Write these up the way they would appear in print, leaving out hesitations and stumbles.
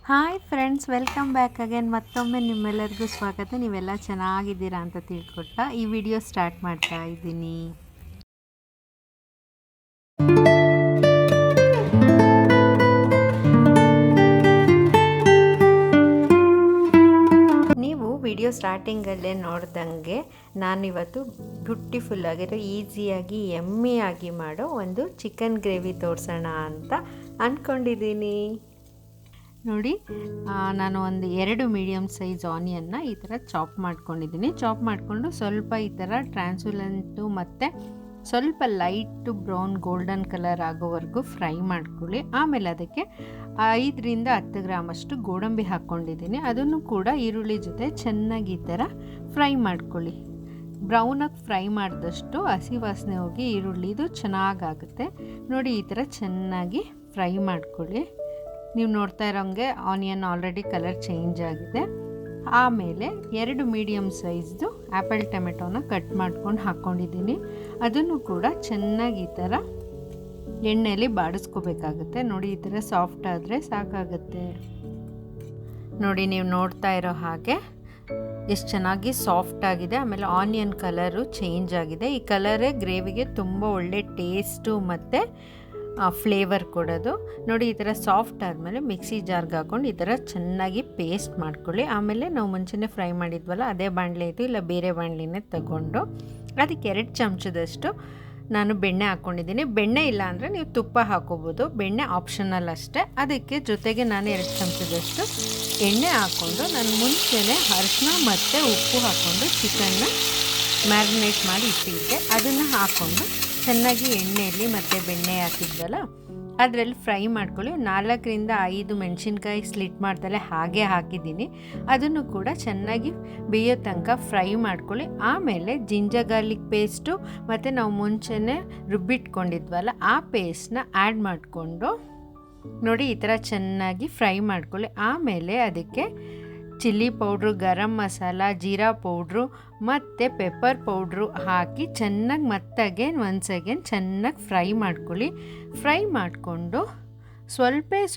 Hi friends, welcome back again. ಮತ್ತೊಮ್ಮೆ ನಿಮ್ಮೆಲ್ಲರಿಗೂ ಸ್ವಾಗತ. ನೀವೆಲ್ಲ ಚೆನ್ನಾಗಿದ್ದೀರಾ ಅಂತ ತಿಳ್ಕೊಟ್ಟ ಈ ವಿಡಿಯೋ ಸ್ಟಾರ್ಟ್ ಮಾಡ್ತಾ ಇದ್ದೀನಿ. ನೀವು ವಿಡಿಯೋ ಸ್ಟಾರ್ಟಿಂಗಲ್ಲೇ ನೋಡ್ದಂಗೆ ನಾನಿವತ್ತು ಬ್ಯೂಟಿಫುಲ್ ಆಗಿರೋ ಈಸಿಯಾಗಿ ಯಮ್ಮಿಯಾಗಿ ಮಾಡೋ ಒಂದು ಚಿಕನ್ ಗ್ರೇವಿ ತೋರಿಸೋಣ ಅಂತ ಅಂದ್ಕೊಂಡಿದ್ದೀನಿ. ನೋಡಿ, ನಾನು ಒಂದು 2 ಮೀಡಿಯಮ್ ಸೈಜ್ ಆನಿಯನ್ನ ಈ ಥರ ಚಾಪ್ ಮಾಡ್ಕೊಂಡಿದ್ದೀನಿ. ಚಾಪ್ ಮಾಡಿಕೊಂಡು ಸ್ವಲ್ಪ ಈ ಥರ ಟ್ರಾನ್ಸ್ಪರೆಂಟು ಮತ್ತು ಸ್ವಲ್ಪ ಲೈಟ್ ಬ್ರೌನ್ ಗೋಲ್ಡನ್ ಕಲರ್ ಆಗೋವರೆಗೂ ಫ್ರೈ ಮಾಡ್ಕೊಳ್ಳಿ. ಆಮೇಲೆ ಅದಕ್ಕೆ 5ರಿಂದ 10 ಗ್ರಾಮಷ್ಟು ಗೋಡಂಬಿ ಹಾಕ್ಕೊಂಡಿದ್ದೀನಿ. ಅದನ್ನು ಕೂಡ ಈರುಳ್ಳಿ ಜೊತೆ ಚೆನ್ನಾಗಿ ಈ ಥರ ಫ್ರೈ ಮಾಡ್ಕೊಳ್ಳಿ. ಬ್ರೌನಾಗಿ ಫ್ರೈ ಮಾಡಿದಷ್ಟು ಹಸಿ ವಾಸನೆ ಹೋಗಿ ಈರುಳ್ಳಿದು ಚೆನ್ನಾಗಾಗುತ್ತೆ. ನೋಡಿ, ಈ ಥರ ಚೆನ್ನಾಗಿ ಫ್ರೈ ಮಾಡ್ಕೊಳ್ಳಿ. ನೀವು ನೋಡ್ತಾ ಇರೋಂಗೆ ಆನಿಯನ್ ಆಲ್ರೆಡಿ ಕಲರ್ ಚೇಂಜ್ ಆಗಿದೆ. ಆಮೇಲೆ 2 ಮೀಡಿಯಮ್ ಸೈಜ್ದು ಆ್ಯಪಲ್ ಟೊಮೆಟೊನ ಕಟ್ ಮಾಡ್ಕೊಂಡು ಹಾಕ್ಕೊಂಡಿದ್ದೀನಿ. ಅದನ್ನು ಕೂಡ ಚೆನ್ನಾಗಿ ಈ ಥರ ಎಣ್ಣೆಯಲ್ಲಿ ಬಾಡಿಸ್ಕೋಬೇಕಾಗುತ್ತೆ. ನೋಡಿ, ಈ ಥರ ಸಾಫ್ಟ್ ಆದರೆ ಸಾಕಾಗುತ್ತೆ. ನೋಡಿ, ನೀವು ನೋಡ್ತಾ ಇರೋ ಹಾಗೆ ಎಷ್ಟು ಚೆನ್ನಾಗಿ ಸಾಫ್ಟ್ ಆಗಿದೆ. ಆಮೇಲೆ ಆನಿಯನ್ ಕಲರು ಚೇಂಜ್ ಆಗಿದೆ. ಈ ಕಲರೇ ಗ್ರೇವಿಗೆ ತುಂಬ ಒಳ್ಳೆ ಟೇಸ್ಟು ಮತ್ತು ಫ್ಲೇವರ್ ಕೊಡೋದು. ನೋಡಿ, ಈ ಥರ ಸಾಫ್ಟ್ ಆದಮೇಲೆ ಮಿಕ್ಸಿ ಜಾರ್ಗೆ ಹಾಕ್ಕೊಂಡು ಈ ಥರ ಚೆನ್ನಾಗಿ ಪೇಸ್ಟ್ ಮಾಡ್ಕೊಳ್ಳಿ. ಆಮೇಲೆ ನಾವು ಮುಂಚೆನೇ ಫ್ರೈ ಮಾಡಿದ್ವಲ್ಲ, ಅದೇ ಬಾಣಲೆ ಇತ್ತು, ಇಲ್ಲ ಬೇರೆ ಬಾಣಲೆನೇ ತಗೊಂಡು ಅದಕ್ಕೆ 2 ಚಮಚದಷ್ಟು ನಾನು ಬೆಣ್ಣೆ ಹಾಕ್ಕೊಂಡಿದ್ದೀನಿ. ಬೆಣ್ಣೆ ಇಲ್ಲ ಅಂದರೆ ನೀವು ತುಪ್ಪ ಹಾಕೋಬೋದು, ಬೆಣ್ಣೆ ಆಪ್ಷನಲ್ ಅಷ್ಟೇ. ಅದಕ್ಕೆ ಜೊತೆಗೆ ನಾನು 2 ಚಮಚದಷ್ಟು ಎಣ್ಣೆ ಹಾಕ್ಕೊಂಡು ನಾನು ಮುಂಚೆನೇ ಅರಿಶಿನ ಮತ್ತು ಉಪ್ಪು ಹಾಕ್ಕೊಂಡು ಚಿಕನ್ನ ಮ್ಯಾರಿನೇಟ್ ಮಾಡಿ ಇಟ್ಟಿದ್ದೆ. ಅದನ್ನು ಹಾಕ್ಕೊಂಡು ಚೆನ್ನಾಗಿ ಎಣ್ಣೆಯಲ್ಲಿ ಮತ್ತು ಬೆಣ್ಣೆ ಹಾಕಿದ್ವಲ್ಲ ಅದರಲ್ಲಿ ಫ್ರೈ ಮಾಡ್ಕೊಳ್ಳಿ. 4ರಿಂದ 5 ಮೆಣಸಿನ್ಕಾಯಿ ಸ್ಲಿಟ್ ಮಾಡ್ದಲೆ ಹಾಗೆ ಹಾಕಿದ್ದೀನಿ. ಅದನ್ನು ಕೂಡ ಚೆನ್ನಾಗಿ ಬೇಯೋ ತನಕ ಫ್ರೈ ಮಾಡ್ಕೊಳ್ಳಿ. ಆಮೇಲೆ ಜಿಂಜರ್ ಗಾರ್ಲಿಕ್ ಪೇಸ್ಟು ಮತ್ತು ನಾವು ಮುಂಚೆನೇ ರುಬ್ಬಿಟ್ಕೊಂಡಿದ್ವಲ್ಲ ಆ ಪೇಸ್ಟ್ನ ಆ್ಯಡ್ ಮಾಡಿಕೊಂಡು ನೋಡಿ ಈ ಥರ ಚೆನ್ನಾಗಿ ಫ್ರೈ ಮಾಡ್ಕೊಳ್ಳಿ. ಆಮೇಲೆ ಅದಕ್ಕೆ chilli powder, garam masala, jeera powder ಮತ್ತು ಪೆಪ್ಪರ್ ಪೌಡ್ರು ಹಾಕಿ ಚೆನ್ನಾಗಿ ಮತ್ತೆ ಒನ್ಸ್ ಅಗೇನ್ ಚೆನ್ನಾಗಿ ಫ್ರೈ ಮಾಡ್ಕೊಳ್ಳಿ. ಫ್ರೈ ಮಾಡಿಕೊಂಡು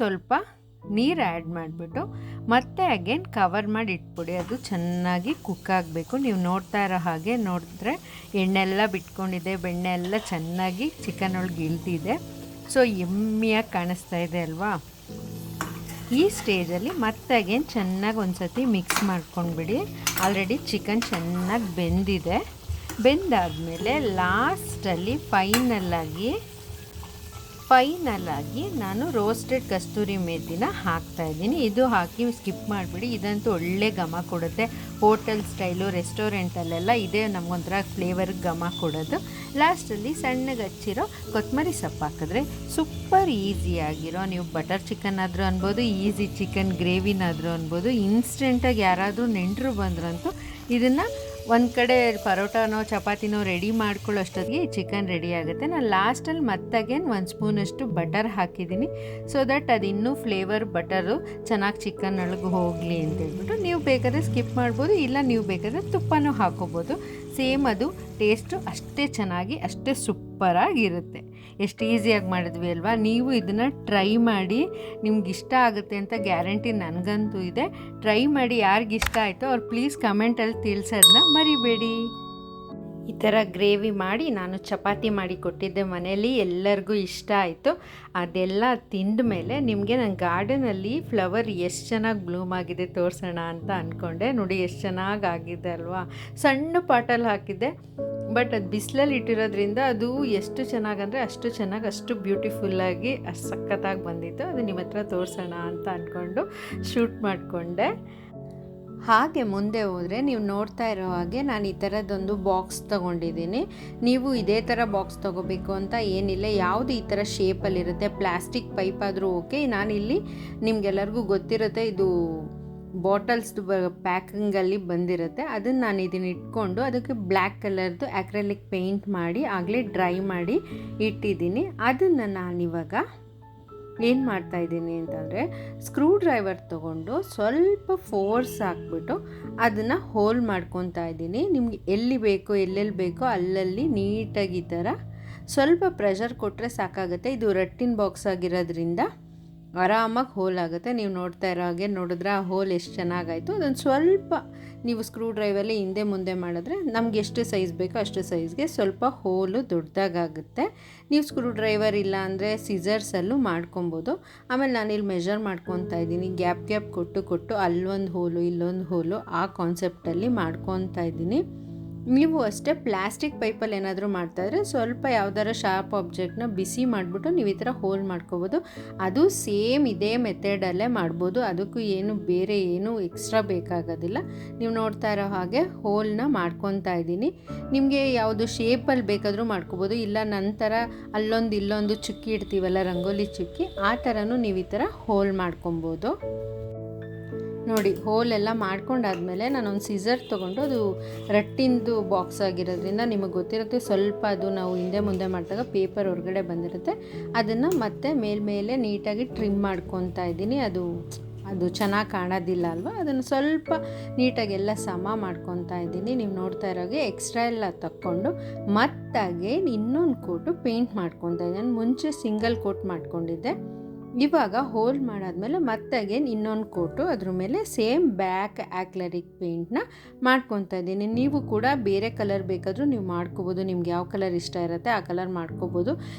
ಸ್ವಲ್ಪ ನೀರು ಆ್ಯಡ್ ಮಾಡಿಬಿಟ್ಟು ಮತ್ತೆ ಅಗೇನ್ ಕವರ್ ಮಾಡಿ ಇಟ್ಬಿಡಿ. ಅದು ಚೆನ್ನಾಗಿ ಕುಕ್ ಆಗಬೇಕು. ನೀವು ನೋಡ್ತಾ ಇರೋ ಹಾಗೆ ನೋಡಿದ್ರೆ ಎಣ್ಣೆಲ್ಲ ಬಿಟ್ಕೊಂಡಿದೆ, ಬೆಣ್ಣೆ ಎಲ್ಲ ಚೆನ್ನಾಗಿ ಚಿಕನ್ ಒಳಗೆ ಇಳ್ದಿದೆ. ಸೊ ಯಮ್ಮಿಯಾಗಿ ಕಾಣಿಸ್ತಾ ಇದೆ ಅಲ್ವಾ? ಈ ಸ್ಟೇಜಲ್ಲಿ ಮತ್ತೆ ಅಗೇನ್ ಚೆನ್ನಾಗಿ ಒಂದು ಸತಿ ಮಿಕ್ಸ್ ಮಾಡ್ಕೊಂಡ್ಬಿಡಿ. ಆಲ್ರೆಡಿ ಚಿಕನ್ ಚೆನ್ನಾಗಿ ಬೆಂದಾದಮೇಲೆ ಲಾಸ್ಟಲ್ಲಿ ಫೈನಲ್ಲಾಗಿ ನಾನು ರೋಸ್ಟೆಡ್ ಕಸ್ತೂರಿ ಮೇಥಿನ ಹಾಕ್ತಾಯಿದ್ದೀನಿ. ಇದು ಹಾಕಿ ಸ್ಕಿಪ್ ಮಾಡಿಬಿಡಿ. ಇದಂತೂ ಒಳ್ಳೆ ಘಮ ಕೊಡುತ್ತೆ. ಹೋಟೆಲ್ ಸ್ಟೈಲು, ರೆಸ್ಟೋರೆಂಟಲ್ಲೆಲ್ಲ ಇದೇ ನಮಗೊಂಥರ ಫ್ಲೇವರ್ ಘಮ ಕೊಡೋದು. ಲಾಸ್ಟಲ್ಲಿ ಸಣ್ಣಗೆ ಹಚ್ಚಿರೋ ಕೊತ್ತಂಬರಿ ಸೊಪ್ಪು ಹಾಕಿದ್ರೆ ಸೂಪರ್ ಈಸಿಯಾಗಿರೋ, ನೀವು ಬಟರ್ ಚಿಕನ್ ಆದರೂ ಅನ್ಬೋದು, ಈಸಿ ಚಿಕನ್ ಗ್ರೇವಿನಾದರೂ ಅನ್ಬೋದು. ಇನ್ಸ್ಟೆಂಟಾಗಿ ಯಾರಾದರೂ ನೆಂಟರು ಬಂದ್ರಂತೂ ಇದನ್ನು ಒಂದು ಕಡೆ ಪರೋಟಾನೋ ಚಪಾತಿನೋ ರೆಡಿ ಮಾಡ್ಕೊಳ್ಳೋ ಅಷ್ಟೊತ್ತಿಗೆ ಈ ಚಿಕನ್ ರೆಡಿ ಆಗುತ್ತೆ. ನಾನು ಲಾಸ್ಟಲ್ಲಿ ಮತ್ತಗೇನು 1 ಸ್ಪೂನಷ್ಟು ಬಟರ್ ಹಾಕಿದ್ದೀನಿ. ಸೊ ದಟ್ ಅದು ಇನ್ನೂ ಫ್ಲೇವರ್ ಬಟರು ಚೆನ್ನಾಗಿ ಚಿಕನ್ ಒಳಗೆ ಹೋಗಲಿ ಅಂತೇಳ್ಬಿಟ್ಟು ನೀವು ಬೇಕಾದರೆ ಸ್ಕಿಪ್ ಮಾಡ್ಬೋದು, ಇಲ್ಲ ನೀವು ಬೇಕಾದರೆ ತುಪ್ಪನೂ ಹಾಕೋಬೋದು. ಸೇಮ್ ಅದು ಟೇಸ್ಟು ಅಷ್ಟೇ ಚೆನ್ನಾಗಿ ಅಷ್ಟೇ ಸೂಪರಾಗಿರುತ್ತೆ. ಎಷ್ಟು ಈಸಿಯಾಗಿ ಮಾಡಿದ್ವಿ ಅಲ್ವಾ? ನೀವು ಇದನ್ನು ಟ್ರೈ ಮಾಡಿ, ನಿಮ್ಗೆ ಇಷ್ಟ ಆಗುತ್ತೆ ಅಂತ ಗ್ಯಾರಂಟಿ ನನಗಂತೂ ಇದೆ. ಟ್ರೈ ಮಾಡಿ, ಯಾರಿಗಿಷ್ಟ ಆಯಿತೋ ಅವ್ರು ಪ್ಲೀಸ್ ಕಮೆಂಟಲ್ಲಿ ತಿಳಿಸೋದನ್ನ ಮರಿಬೇಡಿ. ಈ ಥರ ಗ್ರೇವಿ ಮಾಡಿ ನಾನು ಚಪಾತಿ ಮಾಡಿ ಕೊಟ್ಟಿದ್ದೆ ಮನೆಯಲ್ಲಿ, ಎಲ್ಲರಿಗೂ ಇಷ್ಟ ಆಯಿತು. ಅದೆಲ್ಲ ತಿಂದ ಮೇಲೆ ನಿಮಗೆ ನನ್ನ ಗಾರ್ಡನಲ್ಲಿ ಫ್ಲವರ್ ಎಷ್ಟು ಚೆನ್ನಾಗಿ ಬ್ಲೂಮ್ ಆಗಿದೆ ತೋರಿಸೋಣ ಅಂತ ಅಂದ್ಕೊಂಡೆ. ನೋಡಿ ಎಷ್ಟು ಚೆನ್ನಾಗಿ ಆಗಿದೆ ಅಲ್ವಾ? ಸಣ್ಣ ಪಾಟಲ್ಲಿ ಹಾಕಿದ್ದೆ, ಬಟ್ ಅದು ಬಿಸಿಲಲ್ಲಿ ಇಟ್ಟಿರೋದ್ರಿಂದ ಅದು ಎಷ್ಟು ಚೆನ್ನಾಗಂದರೆ ಅಷ್ಟು ಬ್ಯೂಟಿಫುಲ್ಲಾಗಿ ಅಷ್ಟು ಸಖತ್ತಾಗಿ ಬಂದಿತ್ತು. ಅದು ನಿಮ್ಮ ಹತ್ರ ತೋರಿಸೋಣ ಅಂತ ಅಂದ್ಕೊಂಡು ಶೂಟ್ ಮಾಡಿಕೊಂಡೆ. ಹಾಗೆ ಮುಂದೆ ಹೋದರೆ ನೀವು ನೋಡ್ತಾ ಇರೋ ಹಾಗೆ ನಾನು ಈ ಥರದ್ದೊಂದು ಬಾಕ್ಸ್ ತೊಗೊಂಡಿದ್ದೀನಿ. ನೀವು ಇದೇ ಥರ ಬಾಕ್ಸ್ ತೊಗೋಬೇಕು ಅಂತ ಏನಿಲ್ಲ, ಯಾವುದು ಈ ಥರ ಶೇಪಲ್ಲಿರುತ್ತೆ. ಪ್ಲಾಸ್ಟಿಕ್ ಪೈಪ್ ಆದರೂ ಓಕೆ. ನಾನಿಲ್ಲಿ ನಿಮಗೆಲ್ಲರಿಗೂ ಗೊತ್ತಿರುತ್ತೆ, ಇದು ಬಾಟಲ್ಸ್ದು ಪ್ಯಾಕಿಂಗಲ್ಲಿ ಬಂದಿರುತ್ತೆ. ಅದನ್ನು ನಾನು ಇದನ್ನು ಇಟ್ಕೊಂಡು ಅದಕ್ಕೆ ಬ್ಲ್ಯಾಕ್ ಕಲರ್ದು ಅಕ್ರೆಲಿಕ್ ಪೇಂಟ್ ಮಾಡಿ ಆಗಲೇ ಡ್ರೈ ಮಾಡಿ ಇಟ್ಟಿದ್ದೀನಿ. ಅದನ್ನು ನಾನಿವಾಗ ಏನು ಮಾಡ್ತಾಯಿದ್ದೀನಿ ಅಂತಂದರೆ ಸ್ಕ್ರೂ ಡ್ರೈವರ್ ತೊಗೊಂಡು ಸ್ವಲ್ಪ ಫೋರ್ಸ್ ಹಾಕ್ಬಿಟ್ಟು ಅದನ್ನು ಹೋಲ್ ಮಾಡ್ಕೊತಾ ಇದ್ದೀನಿ. ನಿಮ್ಗೆ ಎಲ್ಲಿ ಬೇಕೋ ಎಲ್ಲೆಲ್ಲಿ ಬೇಕೋ ಅಲ್ಲಲ್ಲಿ ನೀಟಾಗಿ ಈ ಥರ ಸ್ವಲ್ಪ ಪ್ರೆಷರ್ ಕೊಟ್ಟರೆ ಸಾಕಾಗುತ್ತೆ. ಇದು ರಟ್ಟಿನ ಬಾಕ್ಸ್ ಆಗಿರೋದ್ರಿಂದ ಆರಾಮಾಗಿ ಹೋಲ್ ಆಗುತ್ತೆ. ನೀವು ನೋಡ್ತಾ ಇರೋ ಹಾಗೆ ನೋಡಿದ್ರೆ ಆ ಹೋಲ್ ಎಷ್ಟು ಚೆನ್ನಾಗಾಯಿತು. ಅದನ್ನು ಸ್ವಲ್ಪ ನೀವು ಸ್ಕ್ರೂ ಡ್ರೈವಲ್ಲಿ ಹಿಂದೆ ಮುಂದೆ ಮಾಡಿದ್ರೆ ನಮ್ಗೆ ಎಷ್ಟು ಸೈಜ್ ಬೇಕೋ ಅಷ್ಟು ಸೈಜ್ಗೆ ಸ್ವಲ್ಪ ಹೋಲು ದೊಡ್ಡದಾಗುತ್ತೆ. ನೀವು ಸ್ಕ್ರೂ ಡ್ರೈವರ್ ಇಲ್ಲ ಅಂದರೆ ಸಿಸರ್ಸಲ್ಲೂ ಮಾಡ್ಕೊಬೋದು. ಆಮೇಲೆ ನಾನಿಲ್ಲಿ ಮೆಷರ್ ಮಾಡ್ಕೊತಾ ಇದ್ದೀನಿ, ಗ್ಯಾಪ್ ಕೊಟ್ಟು ಅಲ್ಲೊಂದು ಹೋಲು ಇಲ್ಲೊಂದು ಹೋಲು ಆ ಕಾನ್ಸೆಪ್ಟಲ್ಲಿ ಮಾಡ್ಕೊತಾ ಇದ್ದೀನಿ. ನೀವು ಅಷ್ಟೇ ಪ್ಲಾಸ್ಟಿಕ್ ಪೈಪಲ್ಲಿ ಏನಾದರೂ ಮಾಡ್ತಾಯಿದ್ರೆ ಸ್ವಲ್ಪ ಯಾವ್ದಾರ ಶಾರ್ಪ್ ಆಬ್ಜೆಕ್ಟ್ನ ಬಿಸಿ ಮಾಡಿಬಿಟ್ಟು ನೀವು ಈ ಥರ ಹೋಲ್ ಮಾಡ್ಕೋಬೋದು. ಅದು ಸೇಮ್ ಇದೇ ಮೆಥಡಲ್ಲೇ ಮಾಡ್ಬೋದು, ಅದಕ್ಕೂ ಬೇರೆ ಏನು ಎಕ್ಸ್ಟ್ರಾ ಬೇಕಾಗೋದಿಲ್ಲ. ನೀವು ನೋಡ್ತಾ ಇರೋ ಹಾಗೆ ಹೋಲ್ನ ಮಾಡ್ಕೊತಾ ಇದ್ದೀನಿ. ನಿಮಗೆ ಯಾವುದು ಶೇಪಲ್ಲಿ ಬೇಕಾದರೂ ಮಾಡ್ಕೋಬೋದು, ಇಲ್ಲ ನಂತರ ಅಲ್ಲೊಂದು ಇಲ್ಲೊಂದು ಚುಕ್ಕಿ ಇಡ್ತೀವಲ್ಲ ರಂಗೋಲಿ ಚುಕ್ಕಿ, ಆ ಥರನೂ ನೀವು ಈ ಥರ ಹೋಲ್ ಮಾಡ್ಕೊಬೋದು. ನೋಡಿ ಹೋಲೆಲ್ಲ ಮಾಡ್ಕೊಂಡಾದ್ಮೇಲೆ ನಾನೊಂದು ಸಿಸರ್ ತೊಗೊಂಡು, ಅದು ರಟ್ಟಿಂದು ಬಾಕ್ಸ್ ಆಗಿರೋದ್ರಿಂದ ನಿಮಗೆ ಗೊತ್ತಿರುತ್ತೆ ಸ್ವಲ್ಪ ಅದು ನಾವು ಹಿಂದೆ ಮುಂದೆ ಮಾಡಿದಾಗ ಪೇಪರ್ ಹೊರಗಡೆ ಬಂದಿರುತ್ತೆ, ಅದನ್ನು ಮತ್ತೆ ಮೇಲ್ಮೇಲೆ ನೀಟಾಗಿ ಟ್ರಿಮ್ ಮಾಡ್ಕೊತಾ ಇದ್ದೀನಿ. ಅದು ಚೆನ್ನಾಗಿ ಕಾಣೋದಿಲ್ಲ ಅಲ್ವಾ, ಅದನ್ನು ಸ್ವಲ್ಪ ನೀಟಾಗಿ ಎಲ್ಲ ಸಮ ಮಾಡ್ಕೊತಾ ಇದ್ದೀನಿ. ನೀವು ನೋಡ್ತಾ ಇರೋಗೆ ಎಕ್ಸ್ಟ್ರಾ ಎಲ್ಲ ತಕ್ಕೊಂಡು ಮತ್ತಾಗೆ ಇನ್ನೊಂದು ಕೋಟು ಪೇಂಟ್ ಮಾಡ್ಕೊತಾ ಇದ್ದೀನಿ. ನಾನು ಮುಂಚೆ ಸಿಂಗಲ್ ಕೋಟ್ ಮಾಡ್ಕೊಂಡಿದ್ದೆ, ಇವಾಗ ಹೋಲ್ ಮಾಡಾದ್ಮೇಲೆ ಮತ್ತಾಗೆ ಇನ್ನೊಂದು ಕೋಟು ಅದ್ರ ಮೇಲೆ ಸೇಮ್ ಬ್ಯಾಕ್ ಆಕ್ಲರಿಕ್ ಪೇಂಟ್ನ ಮಾಡ್ಕೊತಾ ಇದ್ದೀನಿ. ನೀವು ಕೂಡ ಬೇರೆ ಕಲರ್ ಬೇಕಾದರೂ ನೀವು ಮಾಡ್ಕೋಬೋದು, ನಿಮ್ಗೆ ಯಾವ ಕಲರ್ ಇಷ್ಟ ಇರುತ್ತೆ ಆ ಕಲರ್ ಮಾಡ್ಕೋಬೋದು.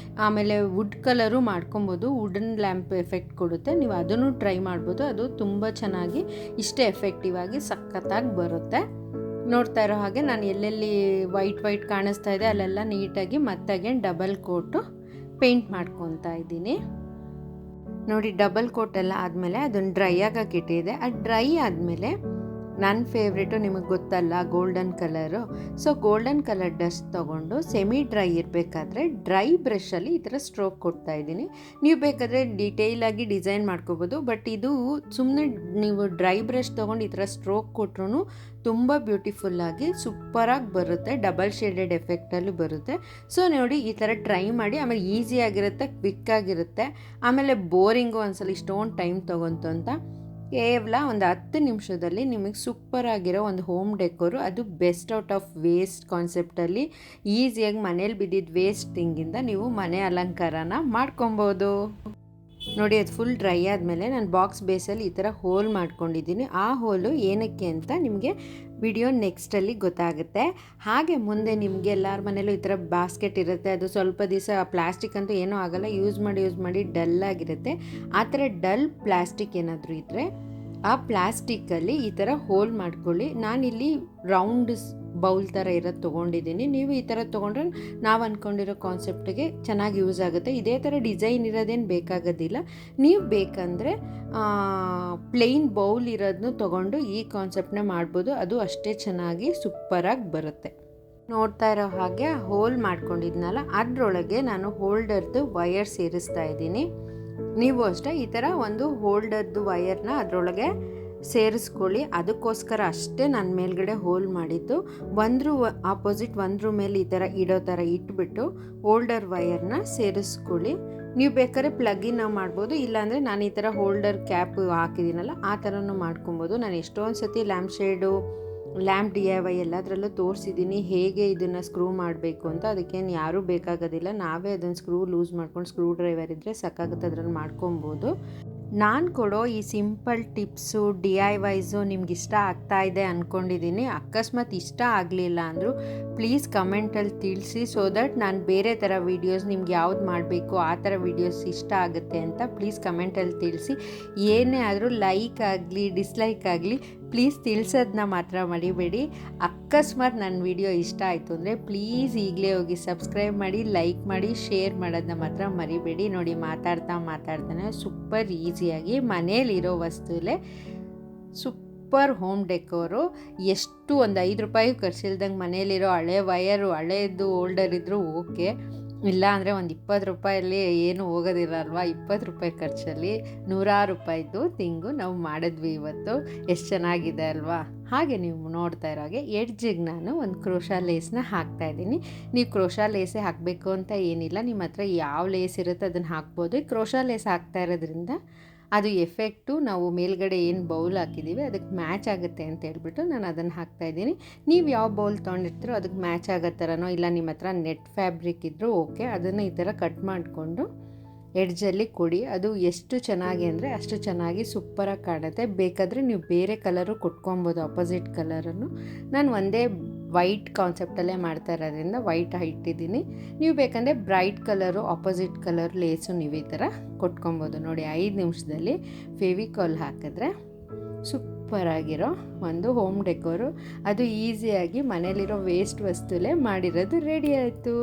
ಆಮೇಲೆ ವುಡ್ ಕಲರು ಮಾಡ್ಕೊಬೋದು, ವುಡನ್ ಲ್ಯಾಂಪ್ ಎಫೆಕ್ಟ್ ಕೊಡುತ್ತೆ, ನೀವು ಅದನ್ನು ಟ್ರೈ ಮಾಡ್ಬೋದು. ಅದು ತುಂಬ ಚೆನ್ನಾಗಿ ಇಷ್ಟೇ ಎಫೆಕ್ಟಿವ್ ಆಗಿ ಸಖತ್ತಾಗಿ ಬರುತ್ತೆ. ನೋಡ್ತಾ ಇರೋ ಹಾಗೆ ನಾನು ಎಲ್ಲೆಲ್ಲಿ ವೈಟ್ ಕಾಣಿಸ್ತಾ ಇದೆ ಅಲ್ಲೆಲ್ಲ ನೀಟಾಗಿ ಮತ್ತಾಗೆ ಡಬಲ್ ಕೋಟು ಪೇಂಟ್ ಮಾಡ್ಕೊತಾ ಇದ್ದೀನಿ. ನೋಡಿ ಡಬಲ್ ಕೋಟ್ ಎಲ್ಲ ಆದಮೇಲೆ ಅದನ್ನು ಡ್ರೈ ಆಗಕ್ಕೆ ಇಟ್ಟಿದೆ. ಅದು ಡ್ರೈ ಆದಮೇಲೆ ನನ್ನ ಫೇವ್ರೇಟು ನಿಮಗೆ ಗೊತ್ತಲ್ಲ golden colour, so golden colour dust ತೊಗೊಂಡು ಸೆಮಿ ಡ್ರೈ ಇರಬೇಕಾದ್ರೆ ಡ್ರೈ ಬ್ರಷಲ್ಲಿ ಈ ಥರ ಸ್ಟ್ರೋಕ್ ಕೊಡ್ತಾ ಇದ್ದೀನಿ. ನೀವು ಬೇಕಾದರೆ ಡೀಟೇಲಾಗಿ ಡಿಸೈನ್ ಮಾಡ್ಕೋಬೋದು, ಬಟ್ ಇದು ಸುಮ್ಮನೆ ನೀವು ಡ್ರೈ ಬ್ರಷ್ ತೊಗೊಂಡು ಈ ಥರ ಸ್ಟ್ರೋಕ್ ಕೊಟ್ರೂ ತುಂಬ ಬ್ಯೂಟಿಫುಲ್ಲಾಗಿ ಸೂಪರಾಗಿ ಬರುತ್ತೆ, ಡಬಲ್ ಶೇಡೆಡ್ ಎಫೆಕ್ಟಲ್ಲಿ ಬರುತ್ತೆ. ಸೊ ನೋಡಿ ಈ ಥರ ಟ್ರೈ ಮಾಡಿ. ಆಮೇಲೆ ಈಸಿಯಾಗಿರುತ್ತೆ, ಕ್ವಿಕ್ಕಾಗಿರುತ್ತೆ, ಆಮೇಲೆ ಬೋರಿಂಗು ಒಂದ್ಸಲ ಇಷ್ಟೊಂದು ಟೈಮ್ ತೊಗೊಂತು ಅಂತ. ಕೇವಲ ಒಂದು 10 ನಿಮಿಷದಲ್ಲಿ ನಿಮಗೆ ಸೂಪರಾಗಿರೋ ಒಂದು ಹೋಮ್ ಡೆಕೋರು, ಅದು ಬೆಸ್ಟ್ ಔಟ್ ಆಫ್ ವೇಸ್ಟ್ ಕಾನ್ಸೆಪ್ಟಲ್ಲಿ ಈಸಿಯಾಗಿ ಮನೇಲಿ ಬಿದ್ದಿದ್ದು ವೇಸ್ಟ್ ಥಿಂಗಿಂದ ನೀವು ಮನೆ ಅಲಂಕಾರನ ಮಾಡ್ಕೊಬೋದು. ನೋಡಿ ಅದು ಫುಲ್ ಡ್ರೈ ಆದಮೇಲೆ ನಾನು ಬಾಕ್ಸ್ ಬೇಸಲ್ಲಿ ಈ ಥರ ಹೋಲ್ ಮಾಡ್ಕೊಂಡಿದ್ದೀನಿ. ಆ ಹೋಲು ಏನಕ್ಕೆ ಅಂತ ನಿಮಗೆ ವಿಡಿಯೋ ನೆಕ್ಸ್ಟಲ್ಲಿ ಗೊತ್ತಾಗುತ್ತೆ. ಹಾಗೆ ಮುಂದೆ ನಿಮಗೆ ಎಲ್ಲರ ಮನೇಲೂ ಈ ಥರ ಬಾಸ್ಕೆಟ್ ಇರುತ್ತೆ, ಅದು ಸ್ವಲ್ಪ ದಿವಸ ಪ್ಲಾಸ್ಟಿಕ್ ಅಂತೂ ಏನೂ ಆಗೋಲ್ಲ, ಯೂಸ್ ಮಾಡಿ ಡಲ್ಲಾಗಿರುತ್ತೆ. ಆ ಥರ ಡಲ್ ಪ್ಲಾಸ್ಟಿಕ್ ಏನಾದರೂ ಇದ್ದರೆ ಆ ಪ್ಲಾಸ್ಟಿಕ್ಕಲ್ಲಿ ಈ ಥರ ಹೋಲ್ ಮಾಡ್ಕೊಳ್ಳಿ. ನಾನಿಲ್ಲಿ ರೌಂಡ್ ಬೌಲ್ ಥರ ಇರೋದು ತೊಗೊಂಡಿದ್ದೀನಿ, ನೀವು ಈ ಥರ ತೊಗೊಂಡ್ರೆ ನಾವು ಅಂದ್ಕೊಂಡಿರೋ ಕಾನ್ಸೆಪ್ಟಿಗೆ ಚೆನ್ನಾಗಿ ಯೂಸ್ ಆಗುತ್ತೆ. ಇದೇ ಥರ ಡಿಸೈನ್ ಇರೋದೇನು ಬೇಕಾಗೋದಿಲ್ಲ, ನೀವು ಬೇಕಂದರೆ ಪ್ಲೇನ್ ಬೌಲ್ ಇರೋದನ್ನು ತೊಗೊಂಡು ಈ ಕಾನ್ಸೆಪ್ಟನ್ನ ಮಾಡ್ಬೋದು, ಅದು ಅಷ್ಟೇ ಚೆನ್ನಾಗಿ ಸೂಪರಾಗಿ ಬರುತ್ತೆ. ನೋಡ್ತಾ ಇರೋ ಹಾಗೆ ಹೋಲ್ ಮಾಡ್ಕೊಂಡಿದ್ನಲ್ಲ ಅದರೊಳಗೆ ನಾನು ಹೋಲ್ಡರ್ದು ವಯರ್ ಸೇರಿಸ್ತಾ ಇದ್ದೀನಿ. ನೀವು ಅಷ್ಟೇ ಈ ಥರ ಒಂದು ಹೋಲ್ಡರ್ದು ವಯರ್ನ ಅದರೊಳಗೆ ಸೇರಿಸ್ಕೊಳ್ಳಿ. ಅದಕ್ಕೋಸ್ಕರ ಅಷ್ಟೇ ನಾನು ಮೇಲ್ಗಡೆ ಹೋಲ್ ಮಾಡಿದ್ದು. ಒಂದ್ರ ಆಪೋಸಿಟ್ ಒಂದ್ರ ಮೇಲೆ ಈ ಥರ ಇಡೋ ಥರ ಇಟ್ಬಿಟ್ಟು ಹೋಲ್ಡರ್ ವಯರ್ನ ಸೇರಿಸ್ಕೊಳ್ಳಿ. ನೀವು ಬೇಕಾದ್ರೆ ಪ್ಲಗಿನ ಮಾಡ್ಬೋದು, ಇಲ್ಲಾಂದರೆ ನಾನು ಈ ಥರ ಹೋಲ್ಡರ್ ಕ್ಯಾಪ್ ಹಾಕಿದ್ದೀನಲ್ಲ ಆ ಥರನೂ ಮಾಡ್ಕೊಬೋದು. ನಾನು ಎಷ್ಟೊಂದು ಸತಿ ಲ್ಯಾಂಪ್ DIY ಎಲ್ಲದರಲ್ಲೂ ತೋರಿಸಿದ್ದೀನಿ ಹೇಗೆ ಇದನ್ನು ಸ್ಕ್ರೂ ಮಾಡಬೇಕು ಅಂತ. ಅದಕ್ಕೇನು ಯಾರೂ ಬೇಕಾಗೋದಿಲ್ಲ, ನಾವೇ ಅದನ್ನು ಸ್ಕ್ರೂ ಲೂಸ್ ಮಾಡ್ಕೊಂಡು ಸ್ಕ್ರೂ ಡ್ರೈವರ್ ಇದ್ದರೆ ಸಾಕಾಗುತ್ತೆ, ಅದರಲ್ಲಿ ಮಾಡ್ಕೊಬೋದು. ನಾನು ಕೊಡೋ ಈ ಸಿಂಪಲ್ ಟಿಪ್ಸು DIYಸು ನಿಮ್ಗೆ ಇಷ್ಟ ಆಗ್ತಾ ಇದೆ ಅಂದ್ಕೊಂಡಿದ್ದೀನಿ. ಅಕಸ್ಮಾತ್ ಇಷ್ಟ ಆಗಲಿಲ್ಲ ಅಂದರೂ ಪ್ಲೀಸ್ ಕಮೆಂಟಲ್ಲಿ ತಿಳಿಸಿ, ಸೊ ದಟ್ ನಾನು ಬೇರೆ ಥರ ವೀಡಿಯೋಸ್ ನಿಮ್ಗೆ ಯಾವ್ದು ಮಾಡಬೇಕು ಆ ಥರ ವೀಡಿಯೋಸ್ ಇಷ್ಟ ಆಗುತ್ತೆ ಅಂತ ಪ್ಲೀಸ್ ಕಮೆಂಟಲ್ಲಿ ತಿಳಿಸಿ. ಏನೇ ಆದರೂ ಲೈಕ್ ಆಗಲಿ ಡಿಸ್ಲೈಕ್ ಆಗಲಿ ಪ್ಲೀಸ್ ತಿಳಿಸೋದನ್ನ ಮಾತ್ರ ಮರಿಬೇಡಿ. ಅಕಸ್ಮಾತ್ ನನ್ನ ವಿಡಿಯೋ ಇಷ್ಟ ಆಯಿತು ಅಂದರೆ ಪ್ಲೀಸ್ ಈಗಲೇ ಹೋಗಿ ಸಬ್ಸ್ಕ್ರೈಬ್ ಮಾಡಿ, ಲೈಕ್ ಮಾಡಿ, ಶೇರ್ ಮಾಡೋದನ್ನ ಮಾತ್ರ ಮರಿಬೇಡಿ. ನೋಡಿ ಮಾತಾಡ್ತಾನೆ ಸೂಪರ್ ಈಸಿಯಾಗಿ ಮನೇಲಿರೋ ವಸ್ತುಲೇ ಸೂಪರ್ ಹೋಮ್ ಡೆಕೋರು. ಎಷ್ಟು ಒಂದು 5 ರೂಪಾಯಿ ಖರ್ಚಿಲ್ದಂಗೆ ಮನೇಲಿರೋ ಹಳೆ ವಯರು ಹಳೇದು ಹೋಲ್ಡರ್ ಇದ್ದರೂ ಓಕೆ, ಇಲ್ಲ ಅಂದರೆ ಒಂದು 20 ರೂಪಾಯಲ್ಲಿ ಏನು ಹೋಗೋದಿಲ್ಲ ಅಲ್ವಾ. 20 ರೂಪಾಯಿ ಖರ್ಚಲ್ಲಿ 100 ರೂಪಾಯಿದು ತಿಂಗು ನಾವು ಮಾಡಿದ್ವಿ ಇವತ್ತು. ಎಷ್ಟು ಚೆನ್ನಾಗಿದೆ ಅಲ್ವಾ. ಹಾಗೆ ನೀವು ನೋಡ್ತಾ ಇರೋ ಹಾಗೆ ಎಡ್ಜಿಗೆ ನಾನು ಒಂದು ಕ್ರೋಶಾ ಲೇಸ್ನ ಹಾಕ್ತಾಯಿದ್ದೀನಿ. ನೀವು ಕ್ರೋಶಾ ಲೇಸೇ ಹಾಕಬೇಕು ಅಂತ ಏನಿಲ್ಲ, ನಿಮ್ಮ ಹತ್ರ ಯಾವ ಲೇಸ್ ಇರುತ್ತೆ ಅದನ್ನು ಹಾಕ್ಬೋದು. ಕ್ರೋಶಾ ಲೇಸ್ ಹಾಕ್ತಾ ಇರೋದ್ರಿಂದ ಅದು ಎಫೆಕ್ಟು ನಾವು ಮೇಲ್ಗಡೆ ಏನು ಬೌಲ್ ಹಾಕಿದ್ದೀವಿ ಅದಕ್ಕೆ ಮ್ಯಾಚ್ ಆಗುತ್ತೆ ಅಂತ ಹೇಳ್ಬಿಟ್ಟು ನಾನು ಅದನ್ನು ಹಾಕ್ತಾಯಿದ್ದೀನಿ. ನೀವು ಯಾವ ಬೌಲ್ ತೊಗೊಂಡಿರ್ತೀರೋ ಅದಕ್ಕೆ ಮ್ಯಾಚ್ ಆಗೋ ಥರನೋ, ಇಲ್ಲ ನಿಮ್ಮ ಹತ್ರ ನೆಟ್ ಫ್ಯಾಬ್ರಿಕ್ ಇದ್ದರೂ ಓಕೆ, ಅದನ್ನು ಈ ಥರ ಕಟ್ ಮಾಡಿಕೊಂಡು ಎಡ್ಜಲ್ಲಿ ಕೊಡಿ. ಅದು ಎಷ್ಟು ಚೆನ್ನಾಗಿ ಅಂದರೆ ಅಷ್ಟು ಚೆನ್ನಾಗಿ ಸೂಪರಾಗಿ ಕಾಣುತ್ತೆ. ಬೇಕಾದರೆ ನೀವು ಬೇರೆ ಕಲರು ಕೊಟ್ಕೊಬೋದು, ಅಪೋಸಿಟ್ ಕಲರನ್ನು. ನಾನು ಒಂದೇ ವೈಟ್ ಕಾನ್ಸೆಪ್ಟಲ್ಲೇ ಮಾಡ್ತಾ ಇರೋದ್ರಿಂದ ವೈಟ್ ಇಟ್ಟಿದ್ದೀನಿ. ನೀವು ಬೇಕಂದರೆ ಬ್ರೈಟ್ ಕಲರು, ಆಪೋಸಿಟ್ ಕಲರ್ ಲೇಸು ನೀವು ಈ ಥರ ಕೊಟ್ಕೊಬೋದು. ನೋಡಿ 5 ನಿಮಿಷದಲ್ಲಿ ಫೆವಿಕಾಲ್ ಹಾಕಿದ್ರೆ ಸೂಪರಾಗಿರೋ ಒಂದು ಹೋಮ್ ಡೆಕೋರು, ಅದು ಈಸಿಯಾಗಿ ಮನೇಲಿರೋ ವೇಸ್ಟ್ ವಸ್ತುಲೇ ಮಾಡಿರೋದು ರೆಡಿ ಆಯಿತು.